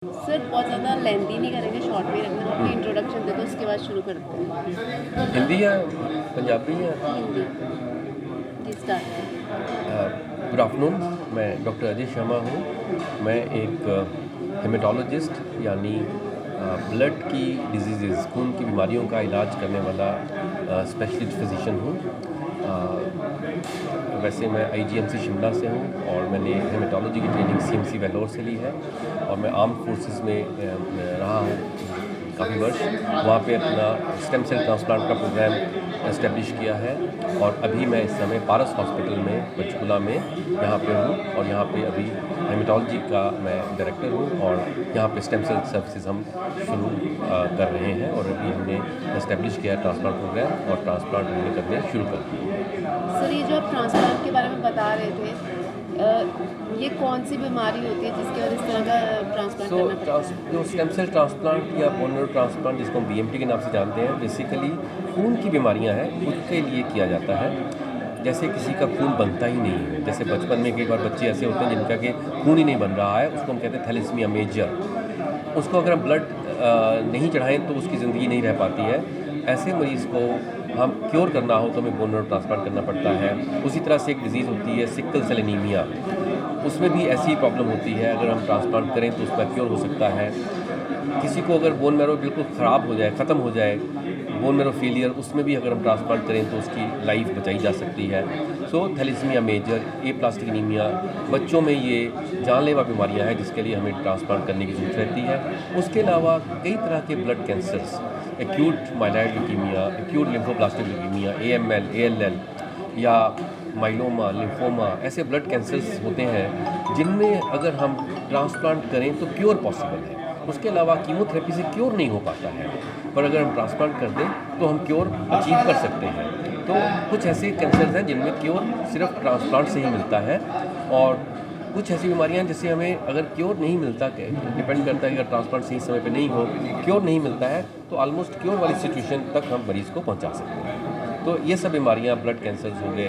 Sir बहुत ज़्यादा lengthy नहीं करेंगे, शॉर्ट में रखना। अपनी इंट्रोडक्शन दे दो, उसके बाद शुरू करते हैं। हिंदी या पंजाबी या हिंदी जी, स्टार्ट। Good afternoon. मैं डॉक्टर अजय शर्मा हूँ। मैं एक हेमेटोलॉजिस्ट यानी ब्लड की डिजीज़, खून की बीमारियों का इलाज करने वाला स्पेशलिस्ट फिजिशियन हूँ। वैसे मैं आईजीएमसी शिमला से हूँ और मैंने हेमेटोलॉजी की ट्रेनिंग सीएमसी वेलोर से ली है और मैं आर्म्ड फोर्सेस में रहा हूँ काफ़ी वर्ष। वहाँ पे अपना स्टेम सेल ट्रांसप्लांट का प्रोग्राम इस्टेब्लिश किया है और अभी मैं इस समय पारस हॉस्पिटल में पंचकुला में यहाँ पे हूँ और यहाँ पे अभी हेमेटोलॉजी का मैं डायरेक्टर हूँ और यहाँ पे स्टेम सेल सर्विसेज हम शुरू कर रहे हैं और अभी हमने इस्टेब्लिश किया है ट्रांसप्लांट प्रोग्राम और ट्रांसप्लांट हमने करने शुरू कर दिए। सर, ये जो आप ट्रांसप्लांट के बारे में बता रहे थे, ये कौन सी बीमारी होती है जिसकी वजह से इस तरह का ट्रांसप्लांट करना पड़ता है? जो स्टेम सेल ट्रांसप्लांट या बोन मैरो ट्रांसप्लांट जिसको हम बीएमटी के नाम से जानते हैं, बेसिकली खून की बीमारियां हैं उसके लिए किया जाता है। जैसे किसी का खून बनता ही नहीं है, जैसे बचपन में कई बार बच्चे ऐसे होते हैं जिनका कि खून ही नहीं बन रहा है, उसको हम कहते हैं थैलेसीमिया मेजर। उसको अगर हम ब्लड नहीं चढ़ाएं तो उसकी ज़िंदगी नहीं रह पाती है। ऐसे मरीज़ को हम क्योर करना हो तो हमें बोन मैरो ट्रांसप्लांट करना पड़ता है। उसी तरह से एक डिज़ीज़ होती है सिकल सेल एनीमिया, उसमें भी ऐसी प्रॉब्लम होती है। अगर हम ट्रांसप्लांट करें तो उसका क्योर हो सकता है। किसी को अगर बोन मैरो बिल्कुल ख़राब हो जाए, ख़त्म हो जाए, बोन मैरो फेलियर, उसमें भी अगर हम ट्रांसप्लांट करें तो उसकी लाइफ बचाई जा सकती है। सो थैलेसीमिया मेजर, एप्लास्टिक एनीमिया, बच्चों में ये जानलेवा बीमारियां हैं जिसके लिए हमें ट्रांसप्लांट करने की ज़रूरत रहती है। उसके अलावा कई तरह के blood cancers, acute myeloid leukaemia, acute lymphoblastic leukaemia, AML, ALL या माइलोमा, लिम्फोमा, ऐसे ब्लड कैंसर्स होते हैं जिनमें अगर हम ट्रांसप्लांट करें तो क्योर पॉसिबल है। उसके अलावा कीमोथेरेपी से क्योर नहीं हो पाता है, पर अगर हम ट्रांसप्लांट कर दें तो हम क्योर अचीव कर सकते हैं। तो कुछ ऐसे कैंसर्स हैं जिनमें क्योर सिर्फ ट्रांसप्लांट से ही मिलता है और कुछ ऐसी बीमारियां जैसे हमें अगर क्योर नहीं मिलता, डिपेंड करता है, अगर ट्रांसप्लांट सही समय पे नहीं हो, क्योर नहीं मिलता है तो ऑलमोस्ट क्योर वाली सिचुएशन तक हम मरीज़ को पहुंचा सकते हैं। तो ये सब बीमारियां, ब्लड कैंसर्स हो गए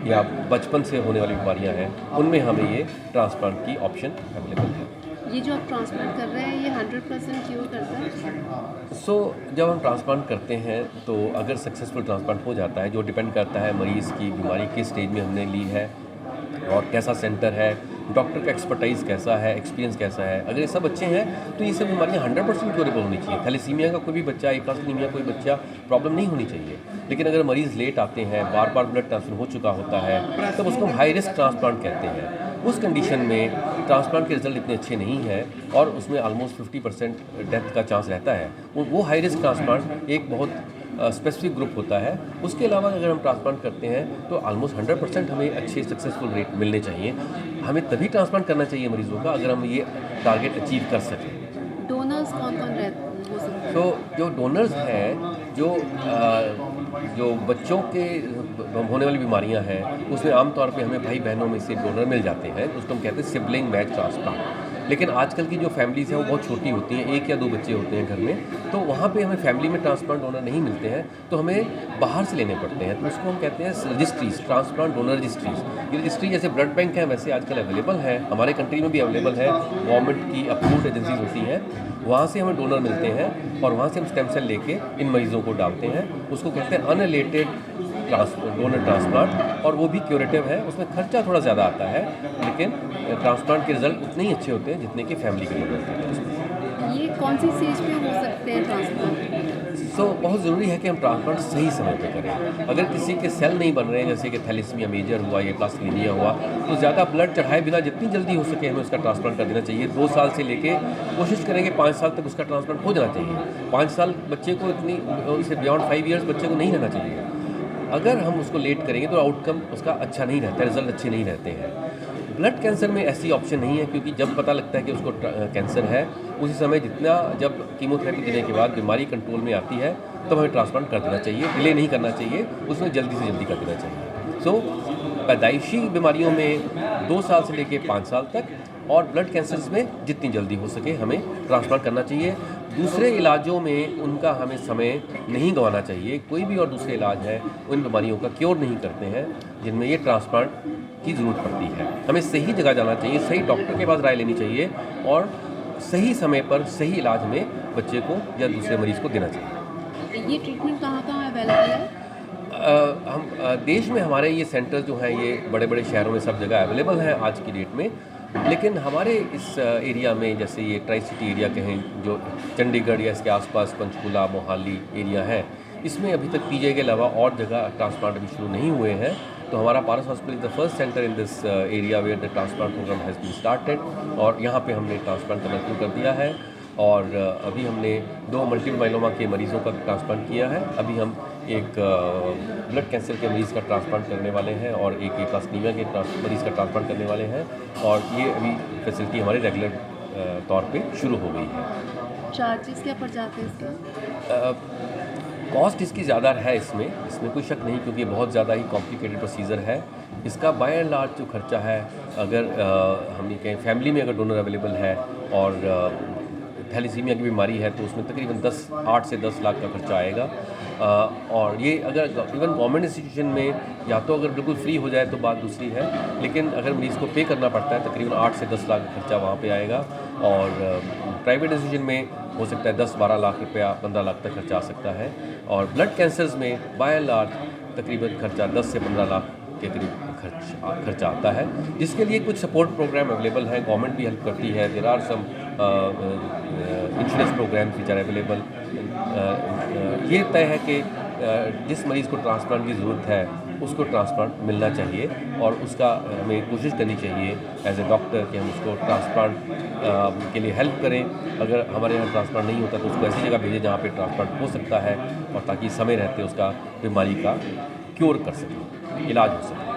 या बचपन से होने वाली बीमारियां हैं, उनमें हमें ये ट्रांसप्लांट की ऑप्शन अवेलेबल है। ये जो आप ट्रांसप्लांट कर रहे हैं, ये 100% क्योर करता है? जब हम ट्रांसप्लांट करते हैं तो अगर सक्सेसफुल ट्रांसप्लांट हो जाता है, जो डिपेंड करता है मरीज़ की बीमारी किस स्टेज में हमने ली है और कैसा सेंटर है, डॉक्टर का एक्सपर्टाइज़ कैसा है, एक्सपीरियंस कैसा है। अगर ये सब अच्छे हैं तो ये सब बीमारियां 100% क्योरेबल होनी चाहिए। थैलेसीमिया का कोई भी बच्चा, एप्लास्टिक कोई बच्चा प्रॉब्लम नहीं होनी चाहिए। लेकिन अगर मरीज़ लेट आते हैं, बार बार ब्लड ट्रांसफर हो चुका होता है, तब उसको हम हाई रिस्क ट्रांसप्लांट कहते हैं। उस कंडीशन में ट्रांसप्लांट के रिजल्ट इतने अच्छे नहीं हैं और उसमें ऑलमोस्ट 50% डेथ का चांस रहता है। वो हाई रिस्क ट्रांसप्लांट एक बहुत स्पेसिफिक ग्रुप होता है। उसके अलावा अगर हम ट्रांसप्लांट करते हैं तो ऑलमोस्ट 100% हमें अच्छे सक्सेसफुल रेट मिलने चाहिए। हमें तभी ट्रांसप्लांट करना चाहिए मरीज़ों का अगर हम ये टारगेट अचीव कर सकें। डोनर्स कौन कौन हो सकते हैं? तो जो डोनर्स हैं, जो बच्चों के होने वाली बीमारियां हैं, उसमें आमतौर पे हमें भाई बहनों में से डोनर मिल जाते हैं, उसको हम कहते हैं सिबलिंग मैच ट्रांसप्लांट। लेकिन आजकल की जो फैमिलीज़ हैं वो बहुत छोटी होती हैं, 1 या 2 बच्चे होते हैं घर में, तो वहाँ पे हमें फैमिली में ट्रांसप्लांट डोनर नहीं मिलते हैं, तो हमें बाहर से लेने पड़ते हैं। तो उसको हम कहते हैं रजिस्ट्रीज, ट्रांसप्लांट डोनर रजिस्ट्रीज। ये रजिस्ट्री जैसे ब्लड बैंक है वैसे आजकल अवेलेबल है, हमारे कंट्री में भी अवेलेबल है। गवर्नमेंट की अप्रूव्ड एजेंसीज होती हैं, वहाँ से हमें डोनर मिलते हैं और वहाँ से हम स्टेम सेल लेके इन मरीज़ों को डालते हैं। उसको कहते हैं अनरिलेटेड डोनर ट्रांसप्लांट और वो भी क्यूरेटिव है। उसमें खर्चा थोड़ा ज़्यादा आता है लेकिन ट्रांसप्लांट के रिजल्ट उतने ही अच्छे होते हैं जितने कि फैमिली के लिए होते हैं। ये कौन सी स्टेज पे हो सकते हैं ट्रांसप्लांट? बहुत ज़रूरी है कि हम ट्रांसप्लांट सही समय पे करें। अगर किसी के सेल नहीं बन रहे हैं, जैसे कि थैलेसीमिया मेजर हुआ या एप्लास्टिक एनीमिया हुआ, तो ज़्यादा ब्लड चढ़ाए बिना जितनी जल्दी हो सके हमें उसका ट्रांसप्लांट कर देना चाहिए। 2 साल से लेके कोशिश करेंगे 5 साल तक उसका ट्रांसप्लांट हो जाना चाहिए। 5 साल बच्चे को इतनी, उससे बियॉन्ड 5 ईयर्स बच्चे को नहीं रहना चाहिए। अगर हम उसको लेट करेंगे तो आउटकम उसका अच्छा नहीं रहता, रिजल्ट अच्छे नहीं रहते हैं। ब्लड कैंसर में ऐसी ऑप्शन नहीं है क्योंकि जब पता लगता है कि उसको कैंसर है, उसी समय जब कीमोथेरेपी देने के बाद बीमारी कंट्रोल में आती है तब हमें ट्रांसप्लांट कर देना चाहिए, डिले नहीं करना चाहिए, उसमें जल्दी से जल्दी कर देना चाहिए। पैदाइशी बीमारियों में 2 साल से लेकर 5 साल तक और ब्लड कैंसर्स में जितनी जल्दी हो सके हमें ट्रांसप्लांट करना चाहिए। दूसरे इलाजों में उनका हमें समय नहीं गंवाना चाहिए। कोई भी और दूसरे इलाज हैं उन बीमारियों का क्योर नहीं करते हैं जिनमें ये ट्रांसप्लांट की ज़रूरत पड़ती है। हमें सही जगह जाना चाहिए, सही डॉक्टर के पास राय लेनी चाहिए और सही समय पर सही इलाज में बच्चे को या दूसरे मरीज़ को देना चाहिए। ये ट्रीटमेंट कहाँ कहाँ अवेलेबल है? देश में हमारे ये सेंटर जो हैं ये बड़े बड़े शहरों में सब जगह अवेलेबल हैं आज की डेट में, लेकिन हमारे इस एरिया में जैसे ये ट्राई सिटी एरिया कहें, जो चंडीगढ़ या इसके आसपास पंचकुला मोहाली एरिया है, इसमें अभी तक पीजीआई के अलावा और जगह ट्रांसप्लांट अभी शुरू नहीं हुए हैं। तो हमारा Paras hospital is the first centre in this area where the transplant programme has been started, और यहाँ पे हमने ट्रांसप्लांट करना शुरू कर दिया है। और अभी हमने 2 मल्टीपल माइलोमा के मरीज़ों का ट्रांसप्लांट किया है। अभी हम एक ब्लड कैंसर के मरीज़ का ट्रांसप्लांट करने वाले हैं और एक एप्लास्नीमिया के मरीज़ का ट्रांसप्लांट करने वाले हैं, और ये अभी फैसिलिटी हमारी रेगुलर तौर पे शुरू हो गई है। चार्जेस क्या पड़ जाते हैं इसके? कॉस्ट इसकी ज़्यादा है इसमें कोई शक नहीं, क्योंकि बहुत ज़्यादा ही कॉम्प्लिकेटेड प्रोसीजर है। इसका बाय एंड लार्ज जो खर्चा है, अगर हम ये कहें फैमिली में अगर डोनर अवेलेबल है और थैलेसीमिया की बीमारी है, तो उसमें तकरीबन 8 से 10 लाख का खर्चा आएगा। और ये अगर इवन गवर्नमेंट इंस्टीट्यूशन में या तो अगर बिल्कुल फ्री हो जाए तो बात दूसरी है, लेकिन अगर मरीज़ को पे करना पड़ता है तकरीबन 8 से 10 लाख का खर्चा वहाँ पे आएगा। और प्राइवेट इंस्टीट्यूशन में हो सकता है 10-12 लाख रुपया 15 लाख तक खर्चा आ सकता है। और ब्लड कैंसर्स में बाय एंड लार्ज तकरीबन खर्चा 10 से 15 लाख के करीब खर्चा आता है, जिसके लिए कुछ सपोर्ट प्रोग्राम अवेलेबल हैं। गवर्नमेंट भी हेल्प करती है। There are some insurance programs which are available. ये तय है कि जिस मरीज़ को ट्रांसप्लांट की ज़रूरत है उसको ट्रांसप्लांट मिलना चाहिए, और उसका हमें कोशिश करनी चाहिए एज ए डॉक्टर कि हम उसको ट्रांसप्लांट के लिए हेल्प करें। अगर हमारे यहाँ ट्रांसप्लांट नहीं होता तो उसको ऐसी जगह भेजें जहाँ पे ट्रांसप्लांट हो सकता है, और ताकि समय रहते उसका बीमारी का क्योर कर सकें, इलाज हो सके।